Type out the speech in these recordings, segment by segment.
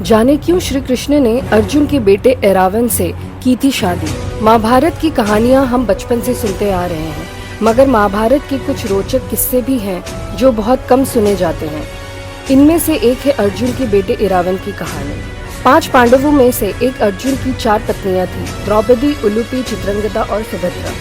जाने क्यों श्री कृष्ण ने अर्जुन के बेटे ऐरावन से की थी शादी। महाभारत की कहानियां हम बचपन से सुनते आ रहे हैं, मगर महाभारत के कुछ रोचक किस्से भी हैं जो बहुत कम सुने जाते हैं। इनमें से एक है अर्जुन के बेटे ऐरावन की कहानी। 5 पांडवों में से एक अर्जुन की 4 पत्नियां थी, द्रौपदी, उलूपी, चित्रंगदा और सुभद्रा।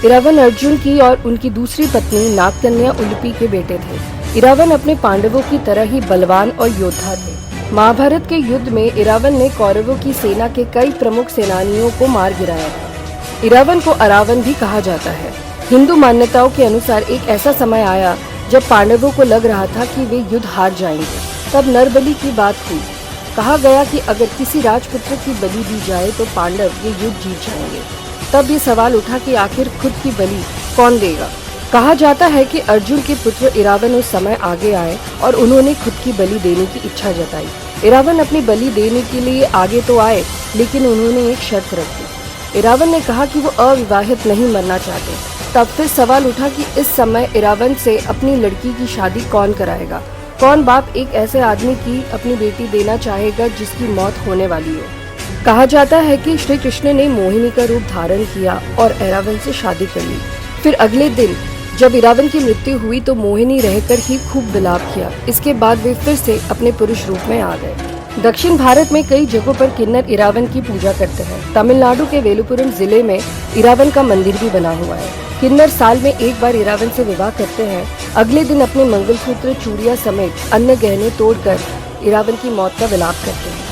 ऐरावन अर्जुन की और उनकी दूसरी पत्नी नागकन्या उलूपी के बेटे थे। ऐरावन अपने पांडवों की तरह ही बलवान और योद्धा थे। महाभारत के युद्ध में ऐरावन ने कौरवों की सेना के कई प्रमुख सेनानियों को मार गिराया था। ऐरावन को अरावन भी कहा जाता है। हिंदू मान्यताओं के अनुसार एक ऐसा समय आया जब पांडवों को लग रहा था कि वे युद्ध हार जाएंगे। तब नरबलि की बात हुई। कहा गया कि अगर किसी राजपुत्र की बलि दी जाए तो पांडव ये युद्ध जीत जाएंगे। तब ये सवाल उठा कि आखिर खुद की बलि कौन देगा। कहा जाता है कि अर्जुन के पुत्र ऐरावन उस समय आगे आए और उन्होंने खुद की बलि देने की इच्छा जताई। ऐरावन अपनी बलि देने के लिए आगे तो आए, लेकिन उन्होंने एक शर्त रखी। ऐरावन ने कहा कि वो अविवाहित नहीं मरना चाहते। तब फिर सवाल उठा कि इस समय ऐरावन से अपनी लड़की की शादी कौन कराएगा। कौन बाप एक ऐसे आदमी की अपनी बेटी देना चाहेगा जिसकी मौत होने वाली हो। कहा जाता है कि श्री कृष्ण ने मोहिनी का रूप धारण किया और ऐरावन से शादी कर ली। फिर अगले दिन जब ऐरावन की मृत्यु हुई तो मोहिनी रहकर ही खूब विलाप किया। इसके बाद वे फिर से अपने पुरुष रूप में आ गए। दक्षिण भारत में कई जगहों पर किन्नर ऐरावन की पूजा करते हैं। तमिलनाडु के वेलुपुरम जिले में ऐरावन का मंदिर भी बना हुआ है। किन्नर साल में एक बार ऐरावन से विवाह करते हैं। अगले दिन अपने मंगलसूत्र, चूड़ियां समेत अन्य गहने तोड़कर ऐरावन की मौत का विलाप करते हैं।